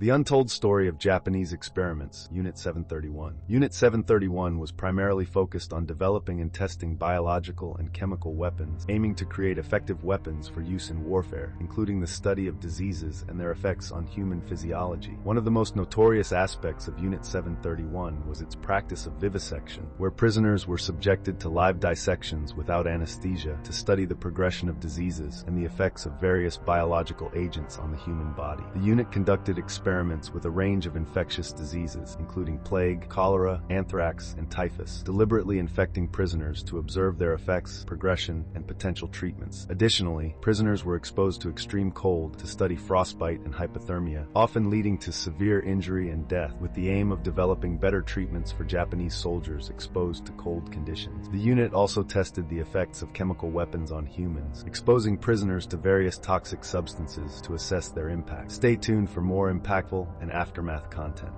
The Untold Story of Japanese Experiments, Unit 731. Unit 731 was primarily focused on developing and testing biological and chemical weapons, aiming to create effective weapons for use in warfare, including the study of diseases and their effects on human physiology. One of the most notorious aspects of Unit 731 was its practice of vivisection, where prisoners were subjected to live dissections without anesthesia to study the progression of diseases and the effects of various biological agents on the human body. The unit conducted experiments with a range of infectious diseases, including plague, cholera, anthrax, and typhus, deliberately infecting prisoners to observe their effects, progression, and potential treatments. Additionally, prisoners were exposed to extreme cold to study frostbite and hypothermia, often leading to severe injury and death, with the aim of developing better treatments for Japanese soldiers exposed to cold conditions. The unit also tested the effects of chemical weapons on humans, exposing prisoners to various toxic substances to assess their impact. Stay tuned for more impactful and aftermath content.